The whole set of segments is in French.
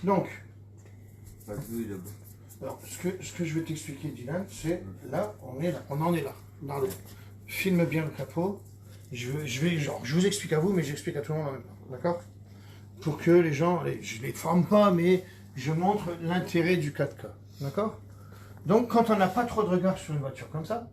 Donc, alors, ce que je vais t'expliquer, Dylan, c'est là, on en est là, dans l'eau. Filme bien le capot. Je vous explique à vous, mais j'explique à tout le monde en même temps, d'accord? Pour que les gens, je les forme pas, mais je montre l'intérêt du 4K, d'accord? Donc, quand on n'a pas trop de regard sur une voiture comme ça,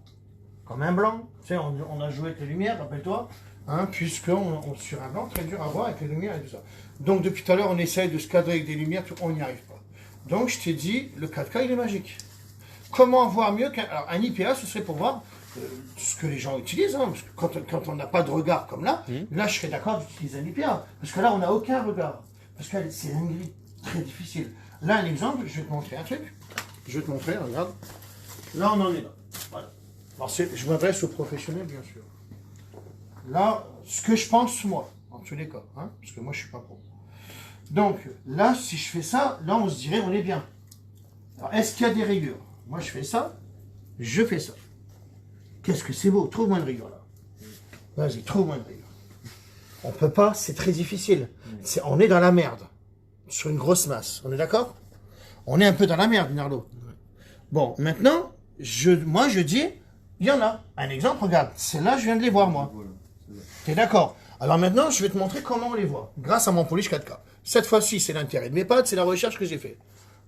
comme un blanc, tu sais, on a joué avec les lumières, rappelle-toi, hein, puisqu'on sur un blanc, très dur à voir avec les lumières et tout ça. Donc, depuis tout à l'heure, on essaye de se cadrer avec des lumières, on n'y arrive pas. Donc, je t'ai dit, le 4K, il est magique. Comment voir mieux qu'un... Alors, un IPA, ce serait pour voir ce que les gens utilisent, hein, parce que quand on n'a pas de regard comme là, là, je serais d'accord d'utiliser un IPA, parce que là, on n'a aucun regard. Parce que c'est une grille très difficile. Là, un exemple, je vais te montrer un truc. Je vais te montrer, regarde. Là, on en est là. Voilà. Alors, je m'adresse aux professionnels, bien sûr. Là, ce que je pense, moi, en tous les cas, hein, parce que moi, je ne suis pas pro. Donc, là, si je fais ça, là, on se dirait, on est bien. Alors, est-ce qu'il y a des rayures? Moi, je fais ça, je fais ça. Qu'est-ce que c'est beau? Trouve-moi une rayure, là. Vas-y, trouve-moi une rayure. On peut pas, c'est très difficile. On est dans la merde. Sur une grosse masse. On est d'accord? On est un peu dans la merde, Nardo. Bon, maintenant, moi, je dis, il y en a. Un exemple, regarde, celle-là, je viens de les voir, moi. T'es d'accord? Alors maintenant, je vais te montrer comment on les voit, grâce à mon polish 4K. Cette fois-ci, c'est l'intérêt de mes pattes, c'est la recherche que j'ai fait.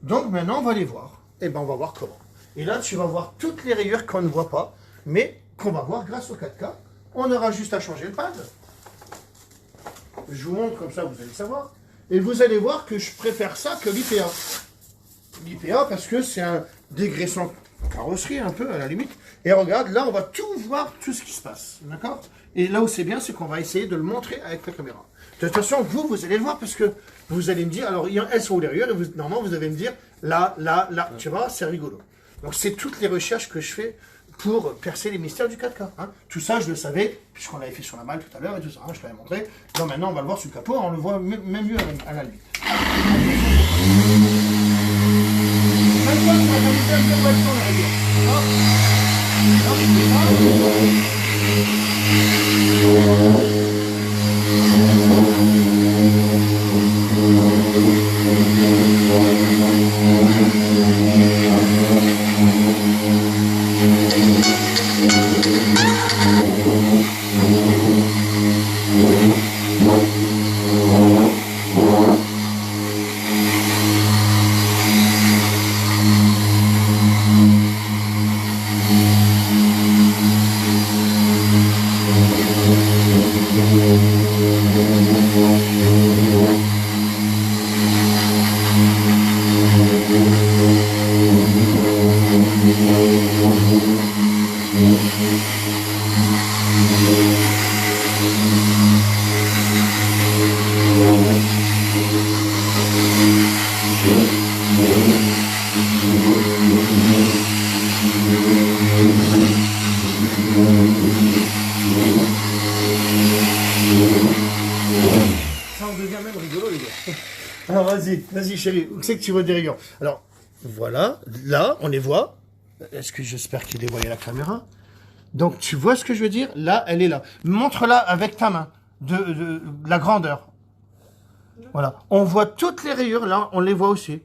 Donc maintenant, on va les voir. Et ben, on va voir comment. Et là, tu vas voir toutes les rayures qu'on ne voit pas, mais qu'on va voir grâce au 4K. On aura juste à changer le pad. Je vous montre comme ça, vous allez savoir. Et vous allez voir que je préfère ça que l'IPA. L'IPA parce que c'est un dégraissant carrosserie un peu à la limite. Et regarde, là on va tout voir, tout ce qui se passe. D'accord? Et là où c'est bien, c'est qu'on va essayer de le montrer avec la caméra. De toute façon, vous allez le voir parce que vous allez me dire, alors elles sont où les rayures? Et normalement, vous allez me dire là, là, là. Tu vois, c'est rigolo. Donc c'est toutes les recherches que je fais pour percer les mystères du 4K. Hein. Tout ça, je le savais, puisqu'on l'avait fait sur la malle tout à l'heure et tout ça. Hein, je t'avais montré. Donc maintenant, on va le voir sur le capot, on le voit même mieux à la limite. Alors vas-y chérie, où c'est que tu vois des rayures? Alors, voilà, là, on les voit. Est-ce que j'espère qu'il les voyait à la caméra? Donc, tu vois ce que je veux dire? Là, elle est là. Montre-la avec ta main, de la grandeur. Voilà. On voit toutes les rayures, là, on les voit aussi.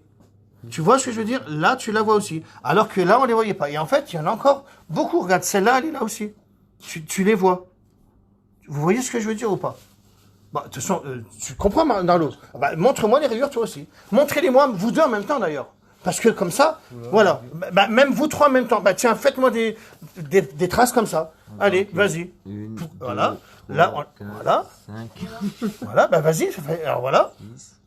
Tu vois ce que je veux dire? Là, tu la vois aussi. Alors que là, on les voyait pas. Et en fait, il y en a encore beaucoup. Regarde, celle-là, elle est là aussi. Tu les vois. Vous voyez ce que je veux dire ou pas? Bah, de toute façon, tu comprends, Narlo? Bah, montre-moi les rayures, toi aussi. Montrez-les-moi, vous deux en même temps, d'ailleurs. Parce que comme ça, voilà. Bah, même vous trois en même temps. Bah, tiens, faites-moi des traces comme ça. Allez, vas-y. Voilà. Là, voilà. 5. Voilà, bah, vas-y. Alors, voilà.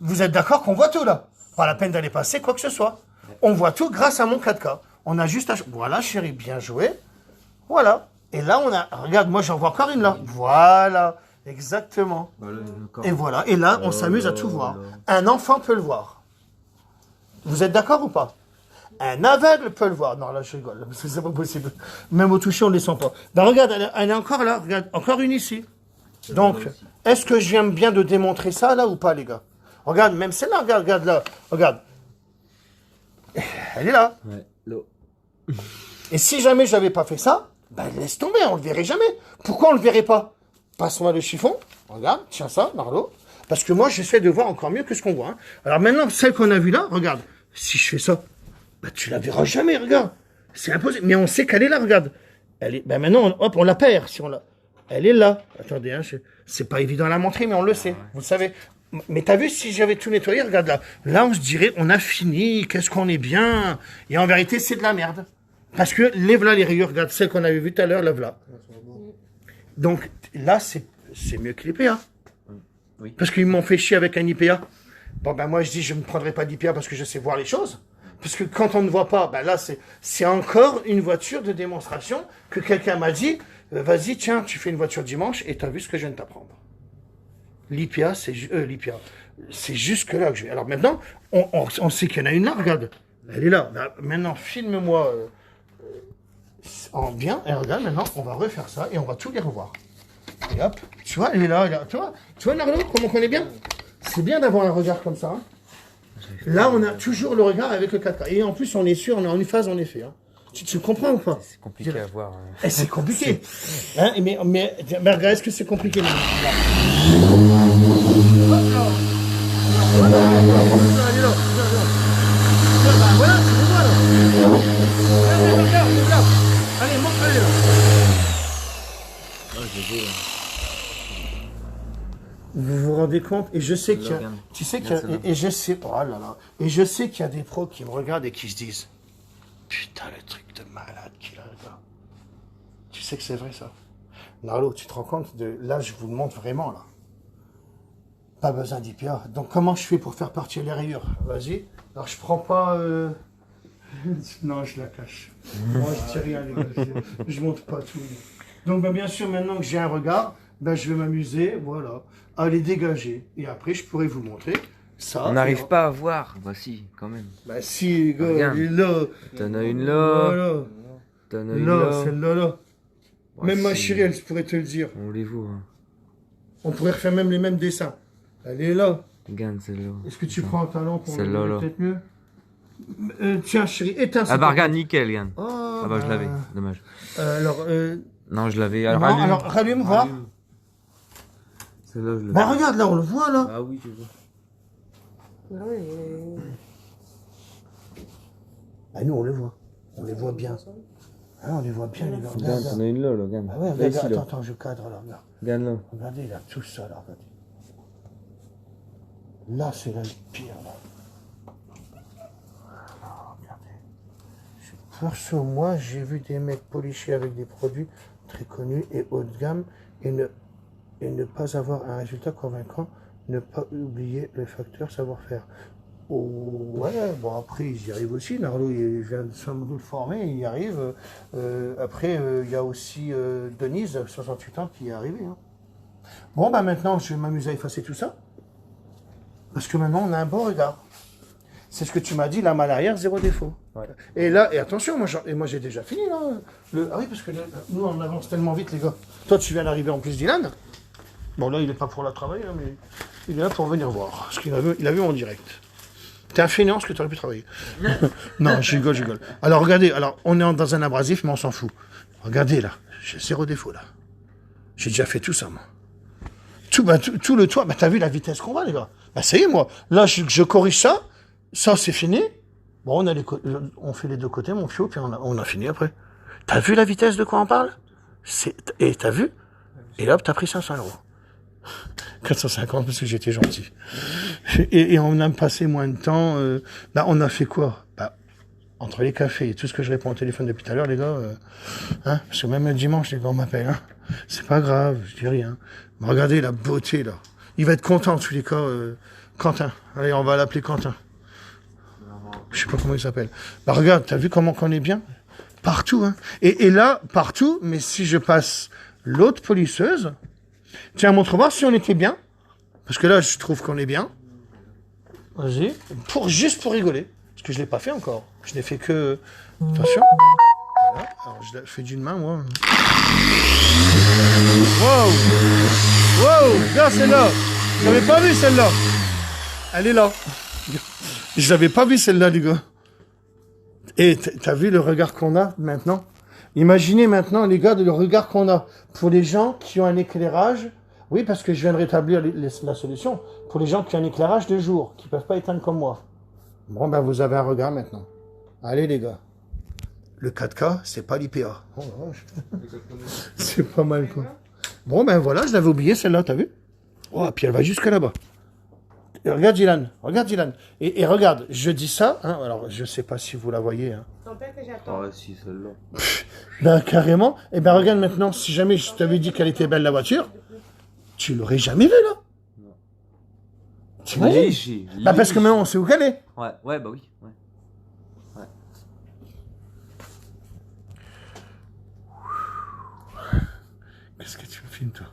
Vous êtes d'accord qu'on voit tout, là? Pas la peine d'aller passer quoi que ce soit. On voit tout grâce à mon 4K. On a juste à... Voilà, chérie, bien joué. Voilà. Et là, on a... Regarde, moi, j'en vois encore une, là. Voilà. Exactement. Et voilà. Et là, on s'amuse à tout voir. Un enfant peut le voir. Vous êtes d'accord ou pas? Un aveugle peut le voir. Non, là, je rigole. Parce que c'est pas possible. Même au toucher, on ne les sent pas. Ben, regarde, elle est encore là. Regarde, encore une ici. Donc, est-ce que je viens bien de démontrer ça, là, ou pas, les gars? Regarde, même celle-là, regarde là. Regarde. Elle est là. Ouais, l'eau. Et si jamais je n'avais pas fait ça, ben, laisse tomber, on le verrait jamais. Pourquoi on le verrait pas? Passe-moi le chiffon. Regarde, tiens ça, Marlo. Parce que moi, j'essaie de voir encore mieux que ce qu'on voit. Hein. Alors maintenant, celle qu'on a vue là, regarde. Si je fais ça, bah, tu la verras jamais, regarde. C'est impossible. Mais on sait qu'elle est là, regarde. Elle est, bah, maintenant, hop, on la perd. Si on la... Elle est là. Attendez, hein, c'est pas évident à la montrer, mais on le sait. Vous le savez. Mais t'as vu, si j'avais tout nettoyé, regarde là. Là, on se dirait, on a fini, qu'est-ce qu'on est bien. Et en vérité, c'est de la merde. Parce que, lève là les rayures, regarde celle qu'on avait vue tout à l'heure, lève là. Donc, là, c'est mieux que l'IPA. Oui. Parce qu'ils m'ont fait chier avec un IPA. Bon, ben, moi, je dis, je ne prendrai pas d'IPA parce que je sais voir les choses. Parce que quand on ne voit pas, ben là, c'est encore une voiture de démonstration que quelqu'un m'a dit, vas-y, tiens, tu fais une voiture dimanche et tu as vu ce que je viens de t'apprendre. L'IPA, c'est jusque là que je vais. Alors maintenant, on sait qu'il y en a une là, regarde. Elle est là. Ben, maintenant, filme-moi en bien. Et regarde, maintenant, on va refaire ça et on va tous les revoir. Et hop, tu vois, elle est là. Tu vois, Narlo, comment on est bien. C'est bien d'avoir un regard comme ça. Hein. Là, on a toujours le regard avec le 4K. Et en plus, on est sûr, on est en une phase, en effet. Hein. Tu comprends ou pas? C'est compliqué à voir. Eh, c'est compliqué. Hein, mais regarde, est-ce que c'est compliqué? Voilà, c'est bon, là. Regarde. Allez, montre-le. Vous vous rendez compte? Et je sais qu'il y a, tu sais qu'il y a, et je sais, oh là là, et je sais qu'il y a des pros qui me regardent et qui se disent, putain, le truc de malade qu'il a, le gars. Tu sais que c'est vrai, ça? Narlo, tu te rends compte de, là, je vous le montre vraiment, là. Pas besoin d'IPA. Donc, comment je fais pour faire partir les rayures? Vas-y. Alors, je prends pas, non, je la cache. Moi, je dis rien, les gars. Je montre pas tout. Donc, ben, bien sûr, maintenant que j'ai un regard, ben, je vais m'amuser, voilà, à les dégager. Et après, je pourrais vous montrer ça. On n'arrive pas à voir. Voici, quand même. Bah si, les gars, Regarde. il est là. T'en as une là. Voilà. T'en as une Là, là. celle-là, là. Ouais, Même ma c'est- chérie, elle pourrait te le dire. On les voit. Hein. On pourrait refaire même les mêmes dessins. Elle est là. Regarde celle-là. Est-ce que tu prends un talent pour Celle-là, le là. peut-être mieux? Tiens, chérie, éteins Ah ça. bah regarde, nickel, regarde. Oh, Ah bah je l'avais, dommage. Alors, Non, je l'avais. non, Rallume. alors, rallume, voir. Celle-là, je l'avais. Bah regarde, là, on le voit, là. Ah oui, tu vois. Bah nous, on le voit. On les voit bien. Ah, on les voit bien, les gars. Regarde, t'en as une là, regarde. Ah ouais, Là, regarde, ici, là. attends, je cadre, là, regarde. Regarde là. Regardez, là, tout ça, là, regardez. Là, c'est là le pire, là. Voilà, regardez. Perso, moi, j'ai vu des mecs polichés avec des produits très connus et haut de gamme et ne pas avoir un résultat convaincant, ne pas oublier le facteur savoir-faire. Oh, ouais, bon, après, ils y arrivent aussi. Narlo, il vient de sans doute former, il y arrive. Après, il y a aussi Denise, 68 ans, qui est arrivée. Hein. Bon, bah maintenant, je vais m'amuser à effacer tout ça. Parce que maintenant, on a un bon regard. C'est ce que tu m'as dit, la malle arrière, zéro défaut. Ouais. Et là, et attention, moi j'ai déjà fini là. Ah oui, parce que nous on avance tellement vite, les gars. Toi, tu viens d'arriver en plus, Dylan. Bon, là, il est pas pour la travailler, hein, mais il est là pour venir voir. Parce qu'il il a vu en direct. T'es un fainéant, parce que tu aurais pu travailler. Non, je rigole. Alors, regardez, on est dans un abrasif, mais on s'en fout. Regardez, là, j'ai zéro défaut, là. J'ai déjà fait tout ça, moi. Tout le toit, bah, t'as vu la vitesse qu'on va, les gars. Bah, ça y est, moi. Là, je corrige ça. Ça, c'est fini. Bon, on fait les deux côtés, mon fio, puis on a fini après. T'as vu la vitesse de quoi on parle? Et t'as vu? Et là, t'as pris 500 €. 450 parce que j'étais gentil. Et on a passé moins de temps. Là, on a fait quoi? Bah, entre les cafés et tout ce que je réponds au téléphone depuis tout à l'heure, les gars, hein, parce que même le dimanche, les gars, on m'appelle, hein. C'est pas grave, je dis rien. Mais regardez la beauté, là. Il va être content, en tous les cas, Quentin. Allez, on va l'appeler Quentin. Je sais pas comment il s'appelle. Bah, regarde, t'as vu comment qu'on est bien? Partout, hein. Et là, partout, mais si je passe l'autre polisseuse, tiens, montre-moi si on était bien. Parce que là, je trouve qu'on est bien. Vas-y. Juste pour rigoler. Parce que je l'ai pas fait encore. Je n'ai fait que... Attention. Voilà. Alors, je l'ai fait d'une main, moi. Wow! Regarde celle-là. Je l'avais pas vu, celle-là. Elle est là. Je l'avais pas vu, celle-là, les gars. Et t'as vu le regard qu'on a, maintenant? Imaginez maintenant, les gars, le regard qu'on a pour les gens qui ont un éclairage Oui, parce que je viens de rétablir la solution pour les gens qui ont un éclairage de jour, qui ne peuvent pas éteindre comme moi. Bon, ben vous avez un regard maintenant. Allez les gars. Le 4K, c'est pas l'IPA. Oh, la vache. C'est pas mal quoi. Bon, ben voilà, je l'avais oublié celle-là, t'as vu? Oh, puis elle va jusque là-bas. Et regarde Dylan, regarde Dylan. Et regarde, je dis ça, hein, alors je sais pas si vous la voyez. Hein. Ton père que j'attends. Ah, si, celle-là. Ben carrément. Et ben regarde maintenant, si jamais je t'avais dit qu'elle était belle la voiture, tu l'aurais jamais vue là. T'imagines? Léger. Bah parce que maintenant on sait où qu'elle est. Ouais, ouais, bah oui. Ouais. Qu'est-ce que tu me filmes toi?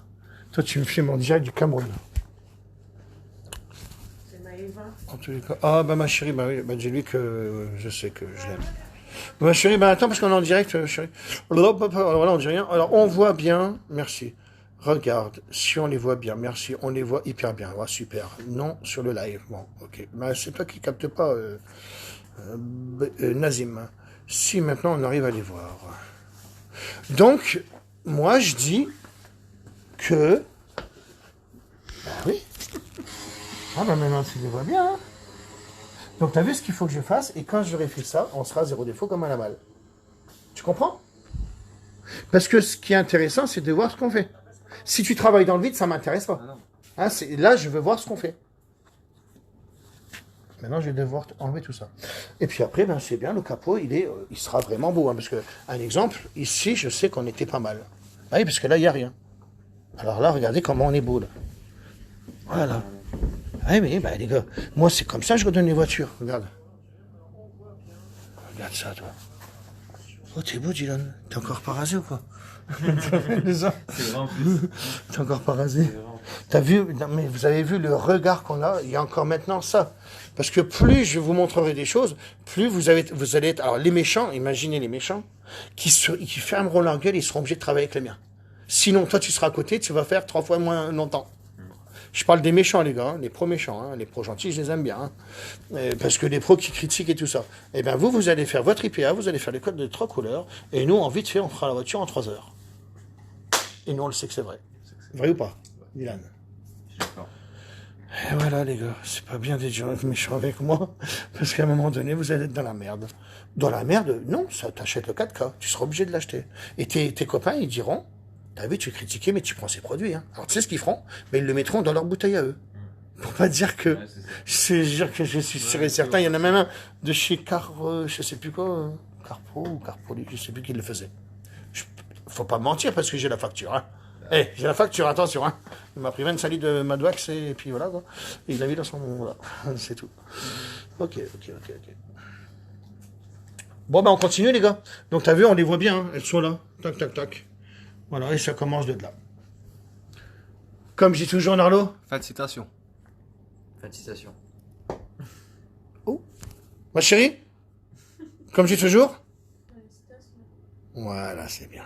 Toi tu me filmes en direct du Cameroun. C'est Maëva. En tous les cas. Ah bah ma chérie, bah oui, bah dis-lui que je sais que je l'aime. Ma chérie, bah attends parce qu'on est en direct, chérie. Voilà, on dit rien. Alors on voit bien, merci. Regarde, si on les voit bien, merci, on les voit hyper bien. Ouais, super. Non sur le live. Bon, ok. Bah c'est toi qui capte pas, Nazim. Si maintenant on arrive à les voir. Donc, moi je dis que. Bah oui. Ah bah maintenant tu les vois bien. Hein. Donc t'as vu ce qu'il faut que je fasse, et quand j'aurai fait ça, on sera zéro défaut comme un laval. Tu comprends? Parce que ce qui est intéressant, c'est de voir ce qu'on fait. Si tu travailles dans le vide, ça m'intéresse pas. Hein, là, je veux voir ce qu'on fait. Maintenant, je vais devoir enlever tout ça. Et puis après, ben, c'est bien, le capot, il sera vraiment beau. Hein, parce que, un exemple, ici, je sais qu'on était pas mal. Ah oui, parce que là, il n'y a rien. Alors là, regardez comment on est beau, là. Voilà. Ah oui, ben, les gars, moi, c'est comme ça que je redonne les voitures. Regarde. Regarde ça, toi. Oh, t'es beau, Dylan. T'es encore pas rasé ou quoi? C'est ça. T'es encore pas rasé. T'as vu, non, mais vous avez vu le regard qu'on a, il y a encore maintenant ça. Parce que plus je vous montrerai des choses, plus vous allez être. Alors les méchants, imaginez les méchants, qui fermeront leur gueule, ils seront obligés de travailler avec les miens. Sinon, toi tu seras à côté, tu vas faire 3 fois moins longtemps. Je parle des méchants, les gars, hein, les pro-méchants, hein, les pro-gentils, je les aime bien. Hein, parce que les pros qui critiquent et tout ça. Eh bien, vous allez faire votre IPA, vous allez faire les codes de 3 couleurs, et nous, en vite fait, on fera la voiture en 3 heures. Et nous, on le sait que c'est vrai. Vrai ou pas, Dylan? Et voilà, les gars, c'est pas bien d'être méchants avec moi, parce qu'à un moment donné, vous allez être dans la merde. Dans la merde, non, ça t'achètes le 4K, tu seras obligé de l'acheter. Et tes copains, ils diront, t'as vu, tu es critiqué, mais tu prends ces produits. Hein. Alors tu sais ce qu'ils feront? Mais ils le mettront dans leur bouteille à eux. Pour pas dire que... Ouais, c'est dire que je suis sûr et certain, il y en a même un de chez je sais plus quoi, Carpro ou Carpoli, je sais plus qui le faisait. Faut pas mentir parce que j'ai la facture. Hein. J'ai la facture, attention. Hein. Il m'a pris 25 litres de Madwax et puis voilà. Quoi. Et il l'a mis dans son... Voilà, c'est tout. Ok. Bon, ben on continue les gars. Donc t'as vu, on les voit bien, hein. Elles sont là. Tac, tac, tac. Voilà, et ça commence de là. Comme je dis toujours, Narlo. Fin de citation. Fin de citation. Oh, ma chérie. Comme je dis toujours. Voilà, c'est bien.